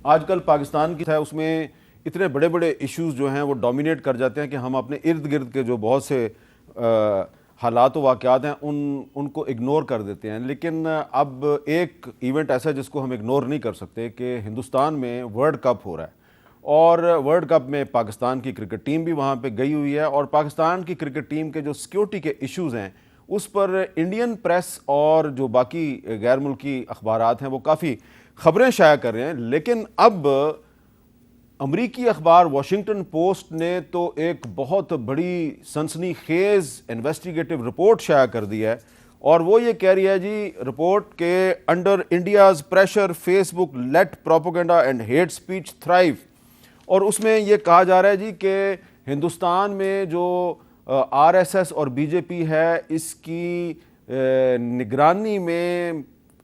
آج کل پاکستان کی ہے اس میں اتنے بڑے بڑے ایشوز جو ہیں وہ ڈومینیٹ کر جاتے ہیں کہ ہم اپنے ارد گرد کے جو بہت سے حالات و واقعات ہیں ان کو اگنور کر دیتے ہیں. لیکن اب ایک ایونٹ ایسا ہے جس کو ہم اگنور نہیں کر سکتے کہ ہندوستان میں ورلڈ کپ ہو رہا ہے اور ورلڈ کپ میں پاکستان کی کرکٹ ٹیم بھی وہاں پہ گئی ہوئی ہے اور پاکستان کی کرکٹ ٹیم کے جو سیکیورٹی کے ایشوز ہیں اس پر انڈین پریس اور جو باقی غیر ملکی اخبارات ہیں وہ کافی خبریں شائع کر رہے ہیں. لیکن اب امریکی اخبار واشنگٹن پوسٹ نے تو ایک بہت بڑی سنسنی خیز انویسٹیگیٹو رپورٹ شائع کر دی ہے اور وہ یہ کہہ رہی ہے جی رپورٹ کے under India's pressure Facebook let propaganda and hate speech thrive. اور اس میں یہ کہا جا رہا ہے جی کہ ہندوستان میں جو آر ایس ایس اور بی جے پی ہے اس کی نگرانی میں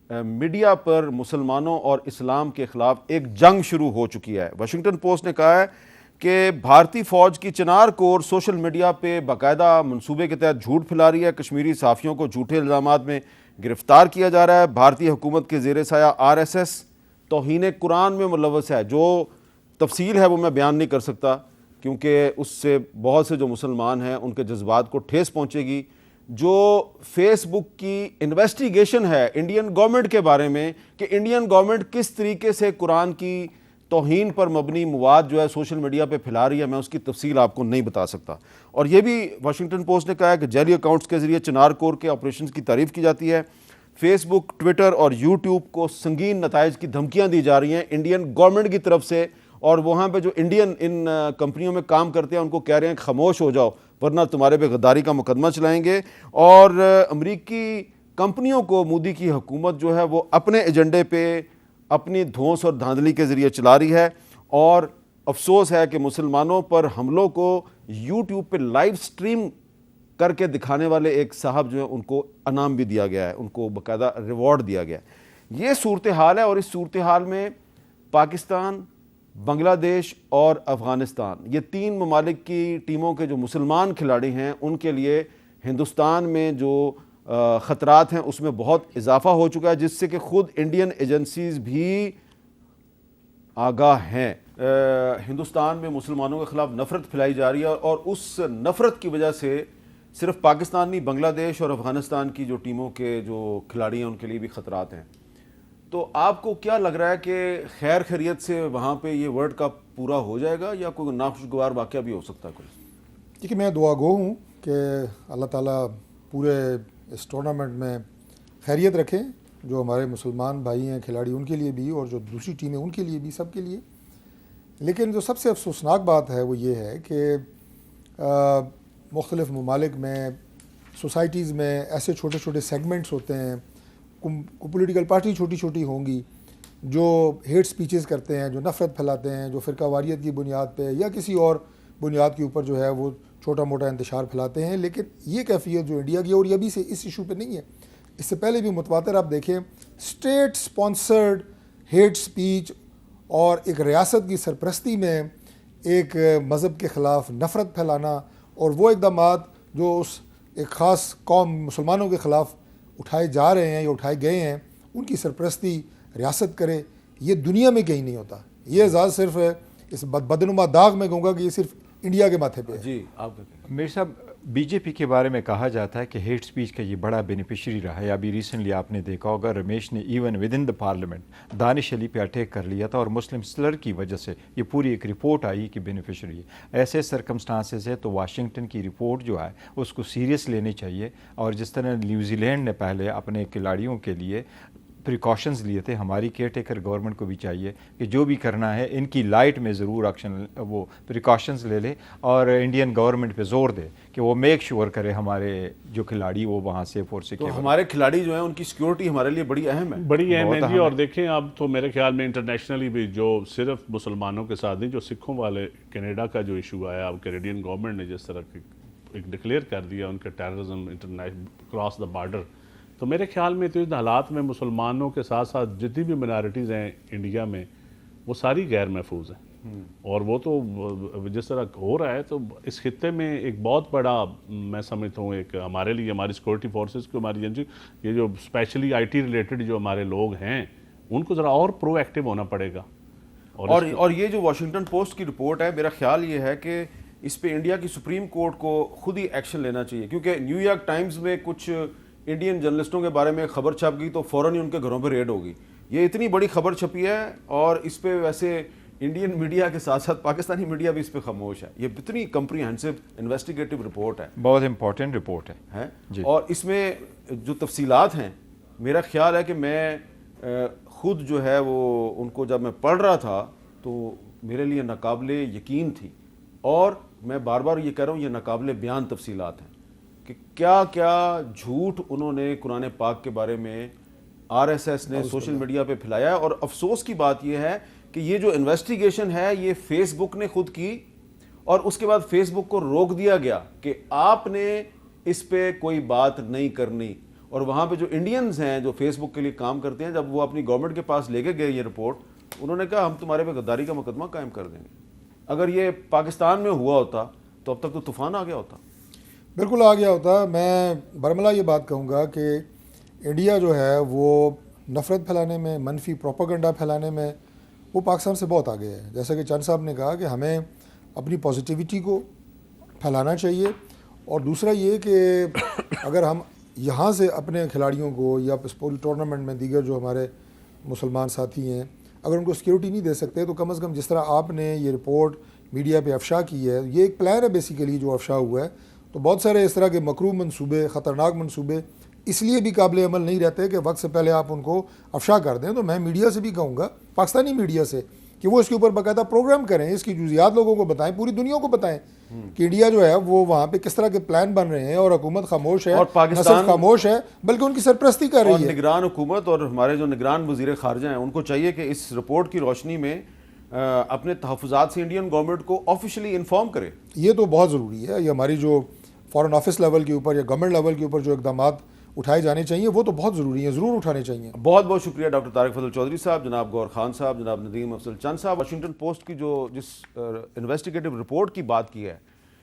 میڈیا پر مسلمانوں اور اسلام کے خلاف ایک جنگ شروع ہو چکی ہے. واشنگٹن پوسٹ نے کہا ہے کہ بھارتی فوج کی چنار کور سوشل میڈیا پہ باقاعدہ منصوبے کے تحت جھوٹ پھیلا رہی ہے. کشمیری صحافیوں کو جھوٹے الزامات میں گرفتار کیا جا رہا ہے. بھارتی حکومت کے زیر سایہ آر ایس ایس توہین قرآن میں ملوث ہے. جو تفصیل ہے وہ میں بیان نہیں کر سکتا کیونکہ اس سے بہت سے جو مسلمان ہیں ان کے جذبات کو ٹھیس پہنچے گی. جو فیس بک کی انویسٹیگیشن ہے انڈین گورنمنٹ کے بارے میں کہ انڈین گورنمنٹ کس طریقے سے قرآن کی توہین پر مبنی مواد جو ہے سوشل میڈیا پہ پھیلا رہی ہے، میں اس کی تفصیل آپ کو نہیں بتا سکتا. اور یہ بھی واشنگٹن پوسٹ نے کہا ہے کہ جعلی اکاؤنٹس کے ذریعے چنار کور کے آپریشنز کی تعریف کی جاتی ہے. فیس بک، ٹویٹر اور یوٹیوب کو سنگین نتائج کی دھمکیاں دی جا رہی ہیں انڈین گورنمنٹ کی طرف سے اور وہاں پہ جو انڈین ان کمپنیوں میں کام کرتے ہیں ان کو کہہ رہے ہیں کہ خاموش ہو جاؤ ورنہ تمہارے پہ غداری کا مقدمہ چلائیں گے. اور امریکی کمپنیوں کو مودی کی حکومت جو ہے وہ اپنے ایجنڈے پہ اپنی دھونس اور دھاندلی کے ذریعے چلا رہی ہے. اور افسوس ہے کہ مسلمانوں پر حملوں کو یوٹیوب پہ لائیو سٹریم کر کے دکھانے والے ایک صاحب جو ہیں ان کو انعام بھی دیا گیا ہے، ان کو باقاعدہ ریوارڈ دیا گیا ہے. یہ صورتحال ہے اور اس صورتحال میں پاکستان، بنگلہ دیش اور افغانستان یہ تین ممالک کی ٹیموں کے جو مسلمان کھلاڑی ہیں ان کے لیے ہندوستان میں جو خطرات ہیں اس میں بہت اضافہ ہو چکا ہے جس سے کہ خود انڈین ایجنسیز بھی آگاہ ہیں. ہندوستان میں مسلمانوں کے خلاف نفرت پھیلائی جا رہی ہے اور اس نفرت کی وجہ سے صرف پاکستان نہیں بنگلہ دیش اور افغانستان کی جو ٹیموں کے جو کھلاڑی ہیں ان کے لیے بھی خطرات ہیں. تو آپ کو کیا لگ رہا ہے کہ خیر خیریت سے وہاں پہ یہ ورلڈ کپ پورا ہو جائے گا یا کوئی ناخوشگوار واقعہ بھی ہو سکتا ہے کوئی؟ دیکھیے میں دعا گو ہوں کہ اللہ تعالیٰ پورے اس ٹورنامنٹ میں خیریت رکھے جو ہمارے مسلمان بھائی ہیں کھلاڑی ان کے لیے بھی اور جو دوسری ٹیمیں ان کے لیے بھی، سب کے لیے. لیکن جو سب سے افسوسناک بات ہے وہ یہ ہے کہ مختلف ممالک میں سوسائٹیز میں ایسے چھوٹے چھوٹے سیگمنٹس ہوتے ہیں، پولیٹیکل پارٹی چھوٹی چھوٹی ہوں گی جو ہیٹ سپیچز کرتے ہیں، جو نفرت پھیلاتے ہیں، جو فرقہ واریت کی بنیاد پہ یا کسی اور بنیاد کے اوپر جو ہے وہ چھوٹا موٹا انتشار پھیلاتے ہیں. لیکن یہ کیفیت جو انڈیا کی اور یہ بھی سے اس ایشو پہ نہیں ہے، اس سے پہلے بھی متواتر آپ دیکھیں اسٹیٹ سپانسرڈ ہیٹ سپیچ اور ایک ریاست کی سرپرستی میں ایک مذہب کے خلاف نفرت پھیلانا اور وہ اقدامات جو اس ایک خاص قوم مسلمانوں کے خلاف اٹھائے جا رہے ہیں یا اٹھائے گئے ہیں ان کی سرپرستی ریاست کرے، یہ دنیا میں کہیں نہیں ہوتا. یہ اعزاز صرف اس بدنما داغ میں کہوں گا کہ یہ صرف انڈیا کے ماتھے پہ ہے. جی آپ میر صاحب، بی جے پی کے بارے میں کہا جاتا ہے کہ ہیٹ سپیچ کا یہ بڑا بینیفیشری رہا ہے. ابھی ریسنٹلی آپ نے دیکھا ہوگا رمیش نے even within the parliament Danish Ali پہ اٹیک کر لیا تھا اور مسلم سلر کی وجہ سے یہ پوری ایک رپورٹ آئی کہ بینیفیشری ہے. ایسے سرکمسٹانسز ہے تو واشنگٹن کی رپورٹ جو ہے اس کو سیریس لینی چاہیے. اور جس طرح نیوزی لینڈ نے پہلے اپنے کھلاڑیوں کے لیے پریکاشنز لیے تھے، ہماری کیئر ٹیکر گورنمنٹ کو بھی چاہیے کہ جو بھی کرنا ہے ان کی لائٹ میں ضرور ایکشن وہ پریکاشنز لے لے اور انڈین گورنمنٹ پہ زور دے کہ وہ میک شور کرے ہمارے جو کھلاڑی وہ وہاں سے فور سیکیور. تو ہمارے کھلاڑی جو ہیں ان کی سیکیورٹی ہمارے لیے بڑی اہم ہے، بڑی اہم ہے جی. اور دیکھیں اب تو میرے خیال میں انٹرنیشنلی بھی جو صرف مسلمانوں کے ساتھ نہیں، جو سکھوں والے کینیڈا کا جو ایشو آیا، اب کینیڈین گورنمنٹ نے جس طرح ایک ڈکلیئر کر دیا ان کے terrorism international cross the border, تو میرے خیال میں تو ان حالات میں مسلمانوں کے ساتھ ساتھ جتنی بھی منارٹیز ہیں انڈیا میں وہ ساری غیر محفوظ ہیں. اور وہ تو جس طرح ہو رہا ہے تو اس خطے میں ایک بہت بڑا میں سمجھتا ہوں ایک ہمارے لیے ہماری سیکورٹی فورسز کو ہماری ایجنسی یہ جو اسپیشلی آئی ٹی ریلیٹڈ جو ہمارے لوگ ہیں ان کو ذرا اور پرو ایکٹیو ہونا پڑے گا. اور یہ جو واشنگٹن پوسٹ کی رپورٹ ہے، میرا خیال یہ ہے کہ اس پہ انڈیا کی سپریم کورٹ کو خود ہی ایکشن لینا چاہیے، کیونکہ نیو یارک ٹائمز میں کچھ انڈین جرنلسٹوں کے بارے میں خبر چھپ گئی تو فوراً ہی ان کے گھروں پہ ریڈ ہوگی. یہ اتنی بڑی خبر چھپی ہے، اور اس پہ ویسے انڈین میڈیا کے ساتھ ساتھ پاکستانی میڈیا بھی اس پہ خاموش ہے. یہ اتنی کمپریہنسو انویسٹیگیٹو رپورٹ ہے، بہت امپورٹنٹ رپورٹ ہے جی. اور اس میں جو تفصیلات ہیں، میرا خیال ہے کہ میں خود جو ہے وہ ان کو جب میں پڑھ رہا تھا تو میرے لیے ناقابل یقین تھی، اور میں بار بار یہ کہہ رہا ہوں یہ ناقابل بیان تفصیلات ہیں کہ کیا کیا جھوٹ انہوں نے قرآن پاک کے بارے میں آر ایس ایس نے سوشل میڈیا پہ پھیلایا ہے. اور افسوس کی بات یہ ہے کہ یہ جو انویسٹیگیشن ہے یہ فیس بک نے خود کی، اور اس کے بعد فیس بک کو روک دیا گیا کہ آپ نے اس پہ کوئی بات نہیں کرنی. اور وہاں پہ جو انڈینز ہیں جو فیس بک کے لیے کام کرتے ہیں، جب وہ اپنی گورنمنٹ کے پاس لے کے گئے یہ رپورٹ، انہوں نے کہا ہم تمہارے پہ غداری کا مقدمہ قائم کر دیں گے. اگر یہ پاکستان میں ہوا ہوتا تو اب تک تو طوفان آ گیا ہوتا. بالکل آ گیا ہوتا. میں برملا یہ بات کہوں گا کہ انڈیا جو ہے وہ نفرت پھیلانے میں، منفی پروپیگنڈا پھیلانے میں وہ پاکستان سے بہت آگے ہے. جیسا کہ چند صاحب نے کہا کہ ہمیں اپنی پازیٹیوٹی کو پھیلانا چاہیے، اور دوسرا یہ کہ اگر ہم یہاں سے اپنے کھلاڑیوں کو یا اس پوری ٹورنامنٹ میں دیگر جو ہمارے مسلمان ساتھی ہیں اگر ان کو سیکیورٹی نہیں دے سکتے، تو کم از کم جس طرح آپ نے یہ رپورٹ میڈیا پہ افشا کی ہے، یہ ایک پلان ہے بیسیکلی جو افشا ہوا ہے. تو بہت سارے اس طرح کے مکروہ منصوبے، خطرناک منصوبے اس لیے بھی قابل عمل نہیں رہتے کہ وقت سے پہلے آپ ان کو افشا کر دیں. تو میں میڈیا سے بھی کہوں گا، پاکستانی میڈیا سے، کہ وہ اس کے اوپر باقاعدہ پروگرام کریں، اس کی جزیات لوگوں کو بتائیں، پوری دنیا کو بتائیں کہ انڈیا جو ہے وہ وہاں پہ کس طرح کے پلان بن رہے ہیں، اور حکومت خاموش ہے، اور پاکستان نہ صرف خاموش ہے بلکہ ان کی سرپرستی کر اور رہی ہے. نگران حکومت اور ہمارے جو نگران وزیر خارجہ ہیں ان کو چاہیے کہ اس رپورٹ کی روشنی میں اپنے تحفظات سے انڈین گورنمنٹ کو آفیشلی انفارم کرے. یہ تو بہت ضروری ہے. یہ ہماری جو فارن آفس لیول کے اوپر یا گورنمنٹ لیول کے اوپر جو اقدامات اٹھائے جانے چاہیے وہ تو بہت ضروری ہیں، ضرور اٹھانے چاہیے. بہت بہت شکریہ ڈاکٹر طارق فضل چودھری صاحب، جناب گور خان صاحب، جناب ندیم افضل چند صاحب. واشنگٹن پوسٹ کی جس انویسٹیگیٹو رپورٹ کی بات کی ہے،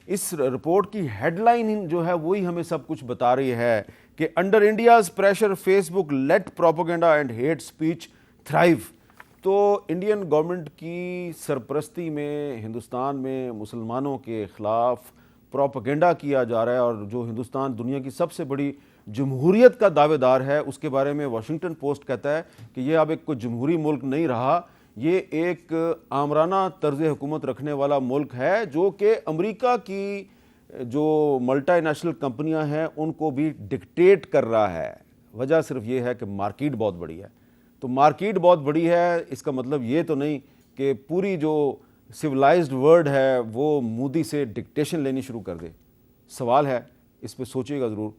اس رپورٹ کی ہیڈ لائن جو ہے وہی ہمیں سب کچھ بتا رہی ہے کہ under India's pressure Facebook let propaganda and hate speech thrive. تو انڈین گورنمنٹ کی سرپرستی میں ہندوستان میں مسلمانوں کے خلاف پروپیگنڈا کیا جا رہا ہے، اور جو ہندوستان دنیا کی سب سے بڑی جمہوریت کا دعوے دار ہے، اس کے بارے میں واشنگٹن پوسٹ کہتا ہے کہ یہ اب ایک کوئی جمہوری ملک نہیں رہا، یہ ایک آمرانہ طرز حکومت رکھنے والا ملک ہے جو کہ امریکہ کی جو ملٹی نیشنل کمپنیاں ہیں ان کو بھی ڈکٹیٹ کر رہا ہے. وجہ صرف یہ ہے کہ مارکیٹ بہت بڑی ہے. تو مارکیٹ بہت بڑی ہے اس کا مطلب یہ تو نہیں کہ پوری جو سویلائزڈ ورلڈ ہے وہ مودی سے ڈکٹیشن لینی شروع کر دے. سوال ہے، اس پہ سوچیے گا ضرور.